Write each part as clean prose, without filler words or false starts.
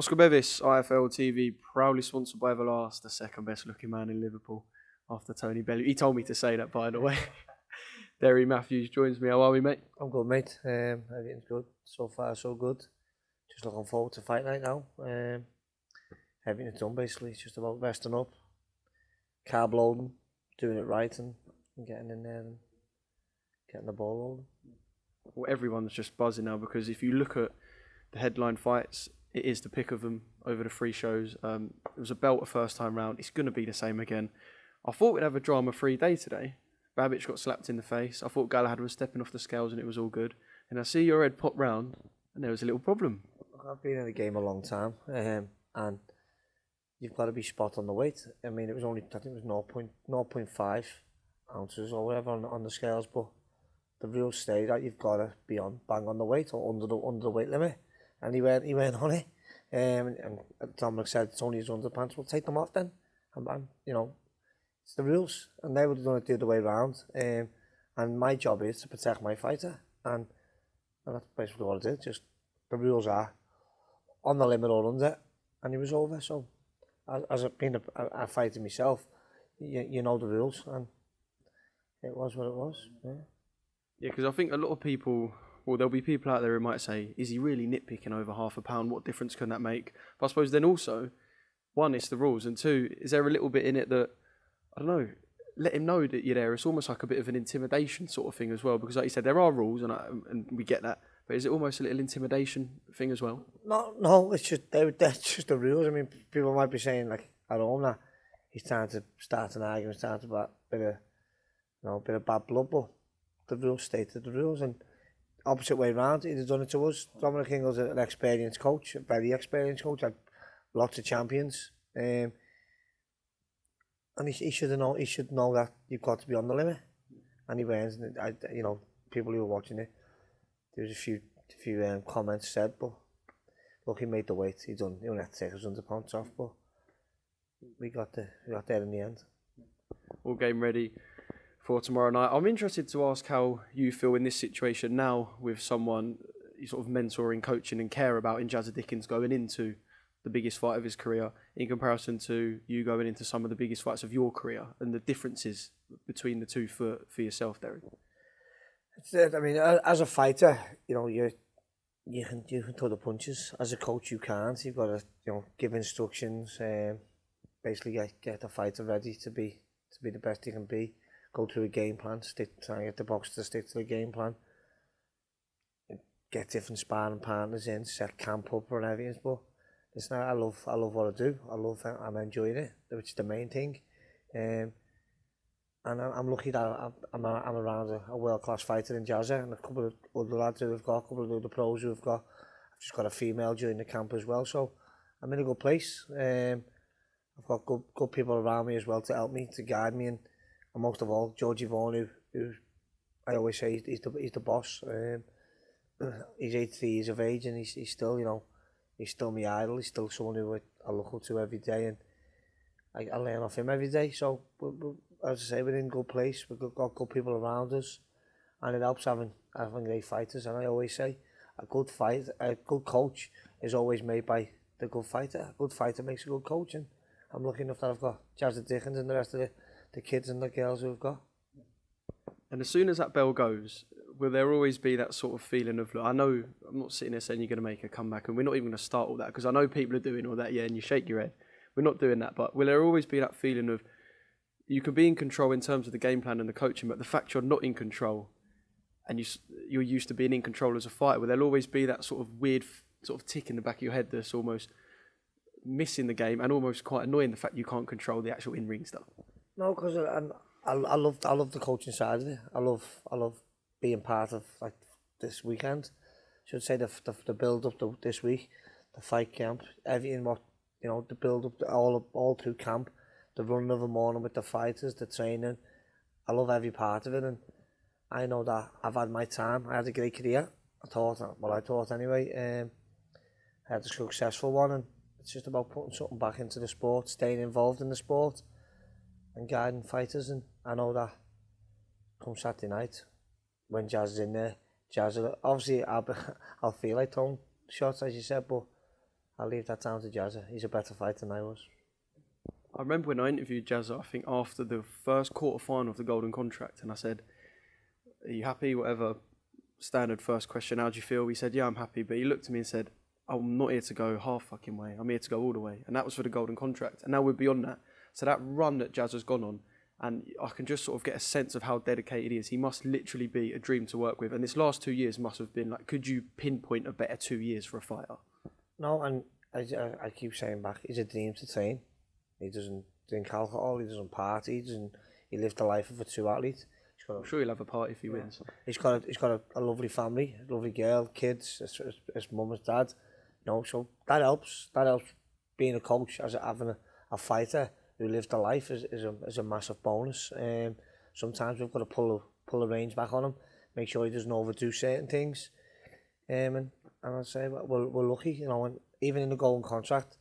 Oscar Bevis, IFL TV, proudly sponsored by Everlast, the second best looking man in Liverpool after Tony Bellew. He told me to say that, by the way. Derry Matthews joins me. How are we, mate? I'm good, mate. Everything's good. So far, so good. Just looking forward to fight night now. Everything's done, basically. It's just about resting up, carb loading, doing it right, and getting in there and getting the ball rolling. Well, everyone's just buzzing now because if you look at the headline fights, it is the pick of them over the three shows. It was a belt the first time round. It's going to be the same again. I thought we'd have a drama-free day today. Babic got slapped in the face. I thought Galahad was stepping off the scales and it was all good. And I see your head pop round and there was a little problem. I've been in the game a long time, and you've got to be spot on the weight. I mean, it was only, I think it was 0.5 ounces or whatever on the scales, but the rules say that you've got to be bang on the weight or under the weight limit. And he went on it. And Dominic said it's only his underpants. Well, take them off then. And you know, it's the rules. And they would have done it the other way around. And my job is to protect my fighter. And that's basically what I did. Just the rules are on the limit or under. And he was over. So as being a fighter myself, you know the rules. And it was what it was. Yeah, because I think a lot of people... Well, there'll be people out there who might say, is he really nitpicking over half a pound? What difference can that make? But I suppose then also, one, it's the rules. And two, is there a little bit in it that, I don't know, let him know that you're there. It's almost like a bit of an intimidation sort of thing as well. Because like you said, there are rules and we get that. But is it almost a little intimidation thing as well? No, it's just, that's just the rules. I mean, people might be saying, like, at home that he's trying to start an argument, start a bit of bad blood. But the rules stated the rules. And opposite way round, he'd have done it to us. Dominic Ingle's an experienced coach, a very experienced coach, had lots of champions. And he should know that you've got to be on the limit. And he wins. And you know, people who were watching it, there was a few comments said, but look, he made the weight. He only had to take his underpants off, but we got there in the end. All game ready for tomorrow night. I'm interested to ask how you feel in this situation now with someone you sort of mentoring, coaching and care about in Jazza Dickens going into the biggest fight of his career in comparison to you going into some of the biggest fights of your career and the differences between the two for yourself, Derry. I mean, as a fighter, you know, you can throw the punches. As a coach, you can't. You've got to give instructions, basically get the fighter ready to be the best he can be. Go through a game plan, try and get the box to stick to the game plan. Get different sparring partners in, set camp up and everything. But listen, I love what I do. I'm enjoying it, which is the main thing. And I'm lucky that I'm around a world-class fighter in Jazza and a couple of other lads who have got, a couple of other pros who have got. I've just got a female during the camp as well, so I'm in a good place. I've got good people around me as well to help me, to guide me, and most of all, Georgie Vaughan, who I always say he's the boss. He's 83 years of age and he's still, he's still my idol. He's still someone who I look up to every day, and I learn off him every day. So, as I say, we're in a good place. We've got good people around us, and it helps having great fighters. And I always say, a good coach is always made by the good fighter. A good fighter makes a good coach, and I'm lucky enough that I've got Jazza Dickens and the rest of the kids and the girls who have got. And as soon as that bell goes, will there always be that sort of feeling of, look, I know I'm not sitting there saying you're going to make a comeback, and we're not even going to start all that, because I know people are doing all that, yeah, and you shake your head. We're not doing that, but will there always be that feeling of, you can be in control in terms of the game plan and the coaching, but the fact you're not in control, and you're used to being in control as a fighter, will there always be that sort of weird sort of tick in the back of your head that's almost missing the game and almost quite annoying, the fact you can't control the actual in-ring stuff? No, because I love the coaching side of it. I love being part of like this weekend. I should say the build up to this week, the fight camp, everything the build up all through camp, the run of the morning with the fighters, the training. I love every part of it, and I know that I've had my time. I had a great career. I thought anyway. I had a successful one, and it's just about putting something back into the sport, staying involved in the sport, and guiding fighters. And I know that come Saturday night, when Jazz is in there, obviously I'll feel like throwing shots, as you said, but I'll leave that down to Jazza. He's a better fighter than I was. I remember when I interviewed Jazza, I think after the first quarter final of the Golden Contract, and I said, "Are you happy?" Whatever, standard first question, how do you feel? He said, "Yeah, I'm happy." But he looked at me and said, "I'm not here to go half fucking way. I'm here to go all the way." And that was for the Golden Contract. And now we're beyond that. So that run that Jazza's gone on, and I can just sort of get a sense of how dedicated he is. He must literally be a dream to work with. And this last 2 years must have been like, could you pinpoint a better 2 years for a fighter? No, and I keep saying back, he's a dream to train. He doesn't drink alcohol, he doesn't party, he lived the life of a true athlete. I'm sure he'll have a party if he wins. He's got a lovely family, a lovely girl, kids, his mum and dad. You know, so that helps. That helps being a coach, having a fighter who lived the life is a massive bonus. Sometimes we've got to pull the reins back on him, make sure he doesn't overdo certain things. And I'd say we're lucky, you know, and even in the Golden Contract,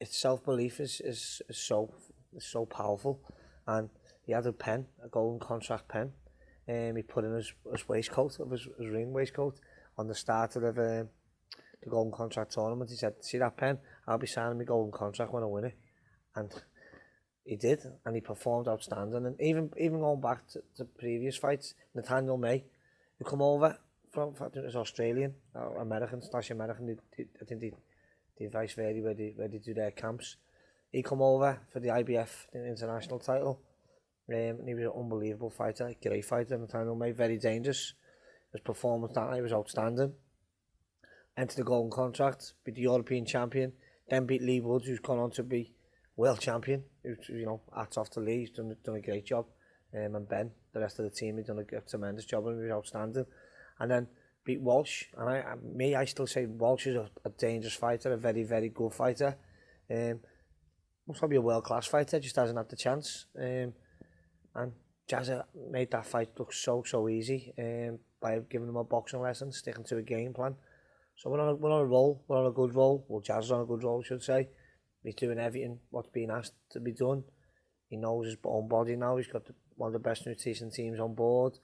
its self-belief is so powerful. And he had a Golden Contract pen, he put in his waistcoat, of his ring waistcoat, on the start of the Golden Contract tournament. He said, "See that pen? I'll be signing my Golden Contract when I win it." And he did, and he performed outstanding. And even going back to previous fights, Nathaniel May, who come over from, I think it was Australian, or American, /American, I think the vice versa where they do their camps. He come over for the IBF, the international title, and he was an unbelievable fighter, great fighter, Nathaniel May, very dangerous. His performance that night was outstanding. Entered the Golden Contract, beat the European champion, then beat Lee Woods, who's gone on to be world champion. You know, hats off to Lee, he's done a great job. And Ben, the rest of the team, he's done a tremendous job, and he was outstanding. And then beat Walsh, and I still say Walsh is a dangerous fighter, a very, very good fighter. Probably a world-class fighter, just hasn't had the chance. And Jazza made that fight look so easy by giving him a boxing lesson, sticking to a game plan. So we're on a roll, we're on a good roll. Well, Jazz's on a good roll, I should say. He's doing everything what's being asked to be done. He knows his own body now. He's got one of the best nutrition teams on board.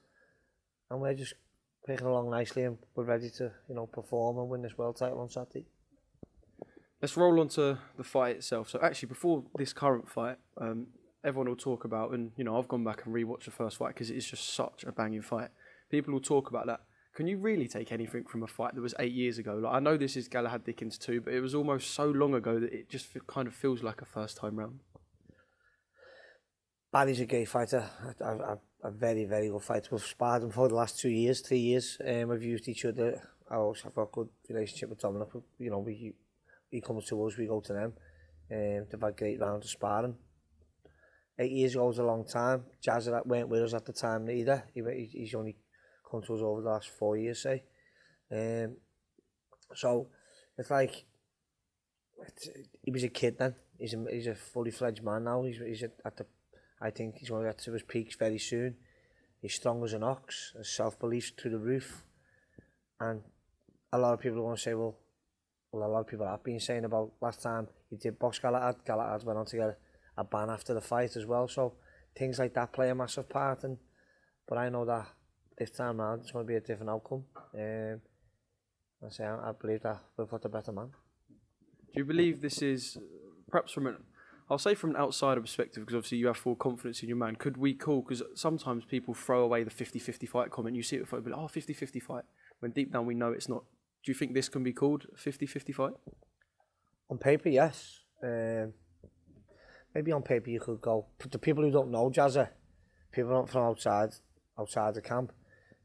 And we're just picking along nicely, and we're ready to, you know, perform and win this world title on Saturday. Let's roll on to the fight itself. So actually, before this current fight, everyone will talk about, and you know, I've gone back and rewatched the first fight because it is just such a banging fight. People will talk about that. Can you really take anything from a fight that was 8 years ago? Like, I know this is Galahad Dickens too, but it was almost so long ago that it just kind of feels like a first time round. Barry's a great fighter, a very, very good fighter. We've sparred him for the last 2 years, 3 years. We've used each other. I always have got a good relationship with Dominic. You know, he comes to us, we go to them. They've had great rounds of sparring. 8 years ago was a long time. Jazza weren't with us at the time either. He's only come to us over the last 4 years, say. So it's like he was a kid then. He's a fully fledged man now. I think he's going to get to his peaks very soon. He's strong as an ox. His self-belief's through the roof. And a lot of people are going to say, well, a lot of people have been saying about last time he did box Galahad. Galahad went on to get a ban after the fight as well. So things like that play a massive part. But I know that this time round it's going to be a different outcome. I believe that we've got a better man. Do you believe this is, perhaps from an outsider perspective, because obviously you have full confidence in your man, could we call, because sometimes people throw away the 50-50 fight comment, you see it with folk, like, 50-50 fight, when deep down we know it's not. Do you think this can be called a 50-50 fight? On paper, yes. Maybe on paper you could go, but the people who don't know Jazza, people from outside the camp,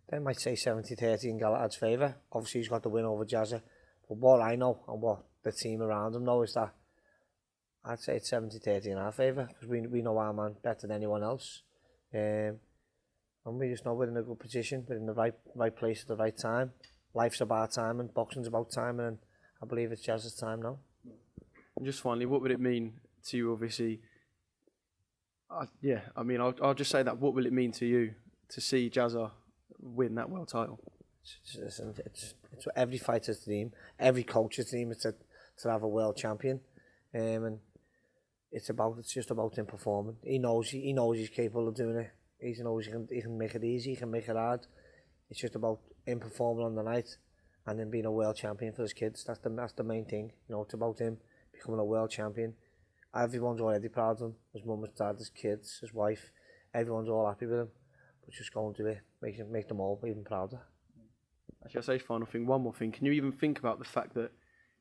they might say 70-30 in Galahad's favour. Obviously he's got the win over Jazza, but what I know and what the team around him know is that I'd say it's 70-30 in our favour, because we know our man better than anyone else. And we just know we're in a good position, we're in the right place at the right time. Life's about time and boxing's about time, and I believe it's Jazz's time now. And just finally, what would it mean to you, obviously? I'll just say that. What will it mean to you to see Jazza win that world title? It's every fighter's dream, every coach's dream is to have a world champion. And it's just about him performing. He knows he's capable of doing it. He knows he can make it easy, he can make it hard. It's just about him performing on the night and then being a world champion for his kids. That's the main thing. You know, it's about him becoming a world champion. Everyone's already proud of him. His mum, his dad, his kids, his wife. Everyone's all happy with him. But just go and do it. Make them all even prouder. Actually, I'll say final thing, one more thing. Can you even think about the fact that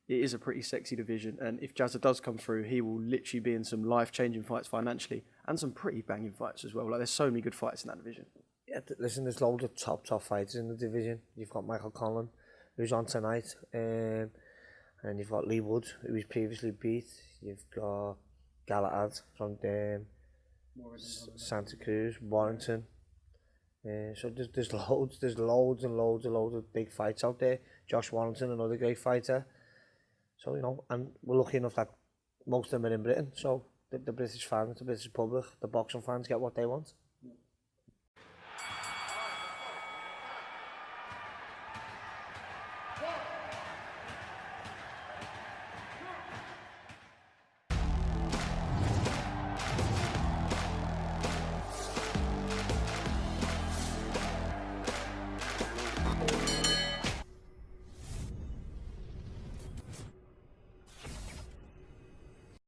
it is a pretty sexy division, and if Jazza does come through, he will literally be in some life-changing fights financially, and some pretty banging fights as well. Like, there's so many good fights in that division. Yeah, listen, there's loads of top fighters in the division. You've got Michael Conlan, who's on tonight, and you've got Lee Wood, who he's previously beat. You've got Galahad from Santa Cruz, Warrington. So there's loads of big fights out there. Josh Warrington, another great fighter. So, you know, and we're lucky enough that most of them are in Britain. So the British fans, the British public, the boxing fans get what they want.